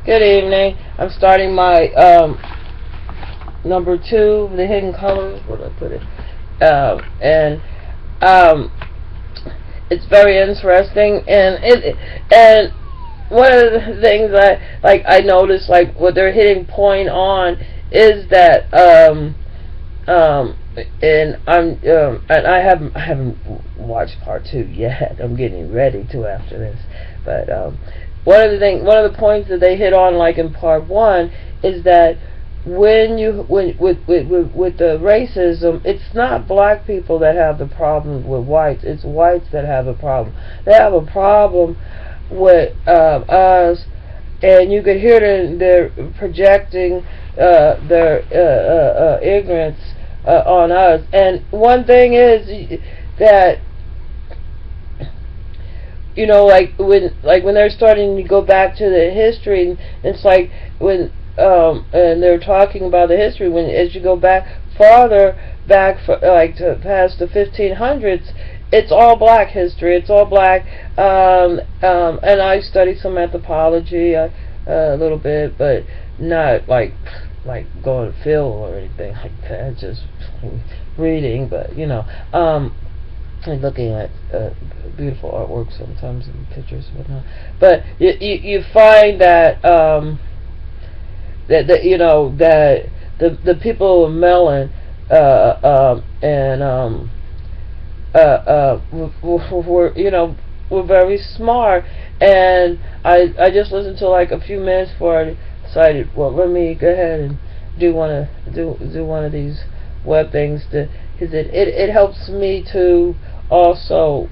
Good evening. I'm starting my number 2, the hidden colors. Where did I put it? And it's very interesting. And one of the things I noticed, like what they're hitting point on, is that and I haven't watched part 2 yet. I'm getting ready to after this, but one of the points that they hit on, like in part 1, is that when with the racism, it's not black people that have the problem with whites. It's whites that have a problem. They have a problem with us, and you could hear they're projecting their ignorance on us. And one thing is that, you know, like when they're starting to go back to the history, and it's like when and they're talking about the history, when as you go back farther back, like to past the 1500s, it's all black history. It's all black. And I studied some anthropology a little bit, but not like going to film or anything like that. Just reading, but you know, and looking at beautiful artwork sometimes and pictures and whatnot. But you find that that you know that the people of Melon and were, you know, were very smart. And I just listened to like a few minutes before I decided, well, let me go ahead and do one of these web things, because it helps me to also,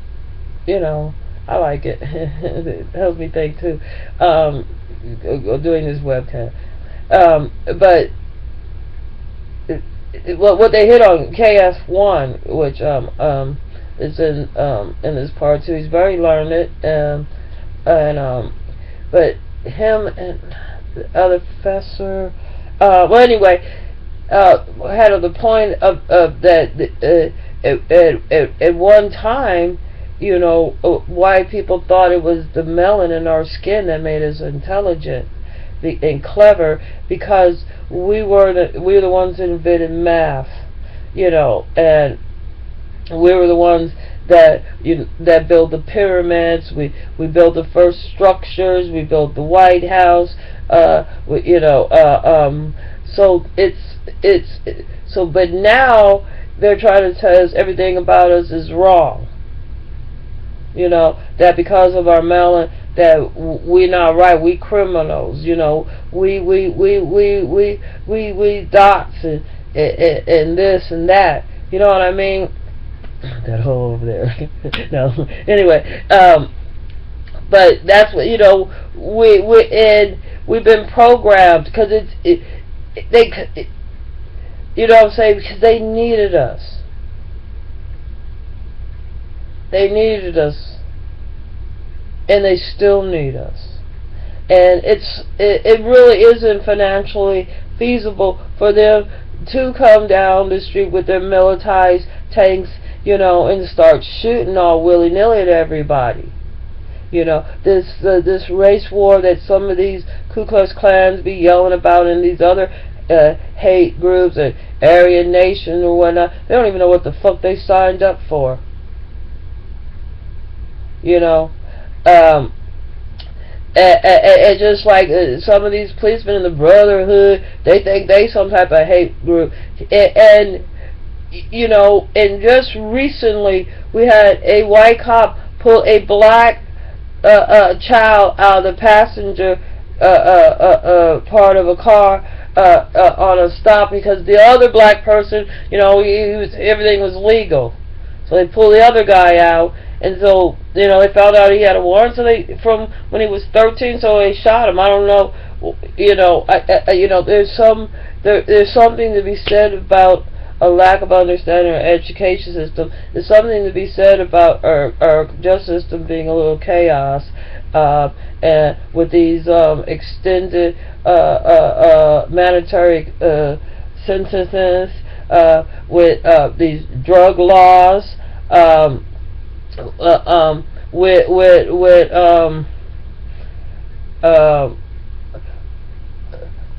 you know, I like it. It helps me think too, doing this webcam. But what they hit on KS1, which is in this part 2. He's very learned, but him and the other professor, well, anyway, had the point of that at one time, you know, why people thought it was the melanin in our skin that made us intelligent and clever, because we were the ones that invented math, you know, and we were the ones that built the pyramids. We built the first structures. We built the White House. You know, so but now they're trying to tell us everything about us is wrong. You know, that because of our melanin, that we're not right, we criminals, you know, we dots and this and that, you know what I mean? That hole over there. No, anyway, but that's what, you know, we've been programmed, because you know what I'm saying, because they needed us. They needed us, and they still need us. And it really isn't financially feasible for them to come down the street with their militarized tanks, you know, and start shooting all willy-nilly at everybody. You know, this race war that some of these Ku Klux Klans be yelling about, and these other hate groups and Aryan Nation or whatnot, they don't even know what the fuck they signed up for. You know, and just like some of these policemen in the Brotherhood, they think they some type of hate group, and you know, and just recently we had a white cop pull a black child out of the passenger part of a car on a stop, because the other black person, you know, everything was legal, so they pulled the other guy out. And so, you know, they found out he had a warrant, so from when he was 13, so they shot him. I don't know, you know, you know, there's something to be said about a lack of understanding our education system. There's something to be said about our justice system being a little chaos, and with these extended mandatory sentences, with these drug laws.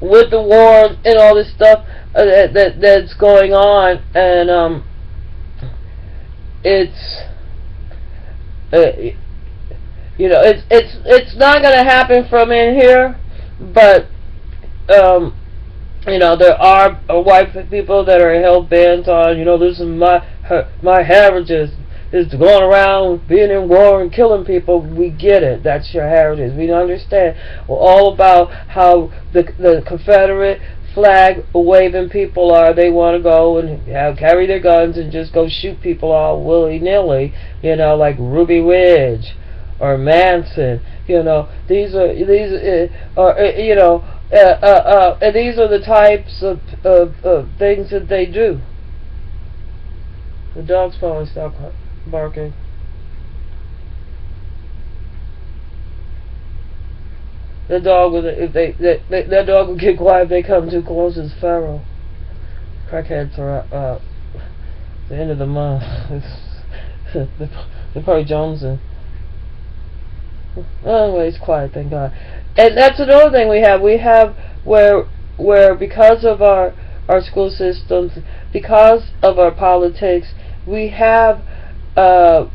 with the war and all this stuff that's going on, and it's it's not going to happen from in here, but there are white people that are hell bent on, this is my heritage is going around being in war and killing people. We get it. That's your heritage. We understand. We're all about how the Confederate flag waving people are. They want to go and carry their guns and just go shoot people all willy-nilly, like Ruby Ridge or Manson. These are these are the types of things that they do. The dog's finally stopped barking. The dog that dog will get quiet if they come too close. It's feral. Crackheads are the end of the month. They're probably jonesing. Anyway, it's quiet, thank God. And that's another thing we have. We have where because of our school systems, because of our politics, we have the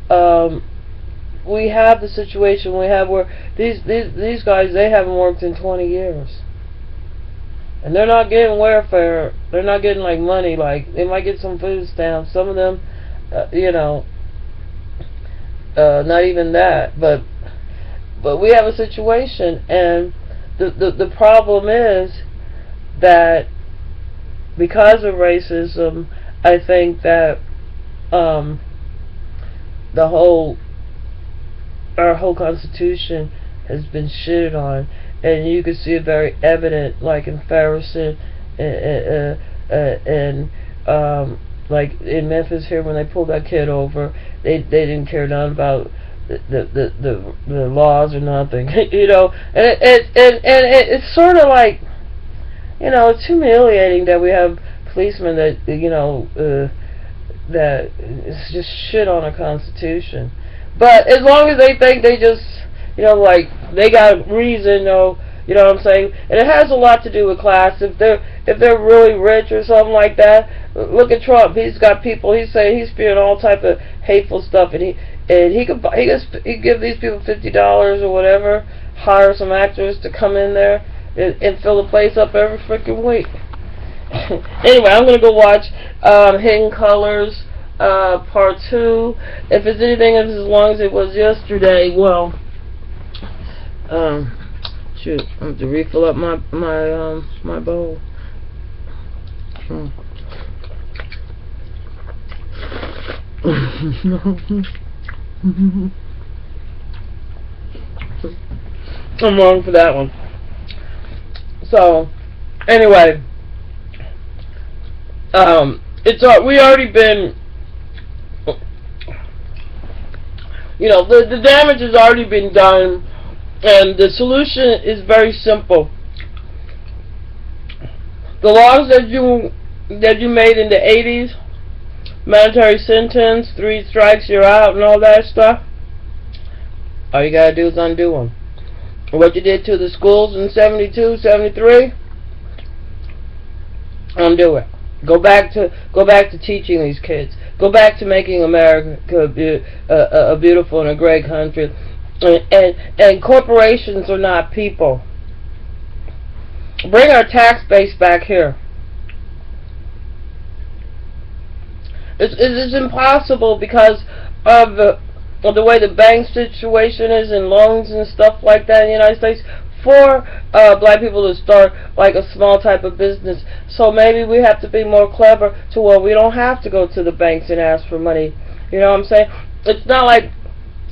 situation we have where these guys, they haven't worked in 20 years. And they're not getting welfare. They're not getting like money. Like they might get some food stamps. Some of them, not even that. But we have a situation, and the problem is that because of racism, I think that our whole Constitution has been shitted on, and you can see it very evident, like in Ferguson, and like in Memphis here when they pulled that kid over, they didn't care none about the laws or nothing, and it's sort of like, it's humiliating that we have policemen that that is just shit on a Constitution. But as long as they think they just, like they got reason, you know what I'm saying? And it has a lot to do with class. If they're really rich or something like that, look at Trump. He's got people. He's saying he's spewing all type of hateful stuff, and he could give these people $50 or whatever, hire some actors to come in there and fill the place up every freaking week. Anyway, I'm gonna go watch Hidden Colors Part 2. If it's anything as long as it was yesterday, well, shoot, I have to refill up my bowl. I'm wrong for that one. So, anyway, we already been, the damage has already been done, and the solution is very simple. The laws that you made in the 80s, mandatory sentence, 3 strikes, you're out, and all that stuff, all you gotta do is undo them. What you did to the schools in 72, 73, undo it. Go back to teaching these kids. Go back to making America a beautiful and a great country. And corporations are not people. Bring our tax base back here. It's impossible because of the way the bank situation is and loans and stuff like that in the United States for black people to start like a small type of business. So maybe we have to be more clever to where we don't have to go to the banks and ask for money. You know what I'm saying? It's not like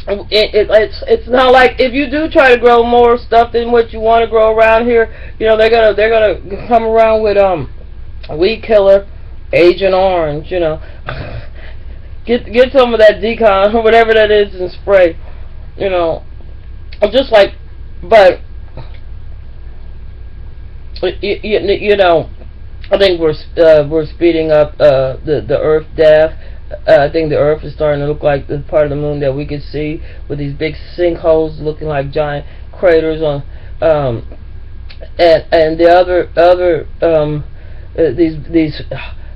it's not like if you do try to grow more stuff than what you want to grow around here, they're gonna come around with weed killer, Agent Orange, get some of that decon or whatever that is and spray, just like, but I think we're speeding up the Earth death. I think the Earth is starting to look like the part of the moon that we could see, with these big sinkholes looking like giant craters on and the other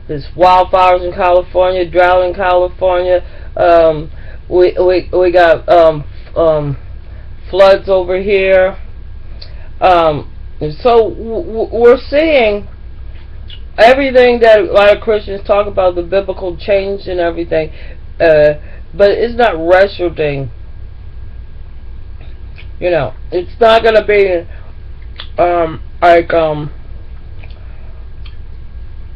these wildfires in California, drought in California. We got floods over here. So we're seeing everything that a lot of Christians talk about, the biblical change and everything, but it's not resulting. It's not going to be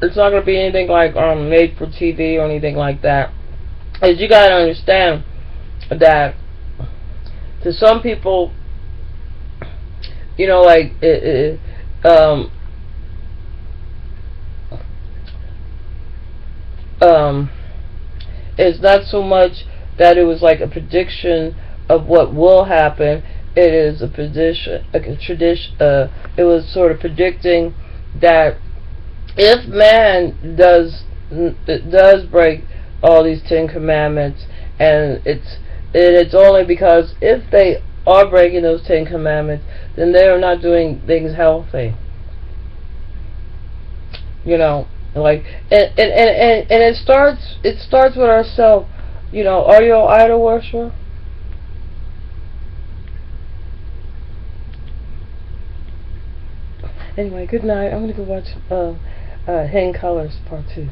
it's not going to be anything like made for TV or anything like that. As you got to understand that to some people, like it's not so much that it was like a prediction of what will happen. It is a tradition. It was sort of predicting that if man does break all these 10 commandments, and it's only because if they are breaking those 10 commandments, then they are not doing things healthy. Like and it starts with ourselves. Are you an idol worshiper? Anyway, good night. I'm gonna go watch Hidden Colors Part 2.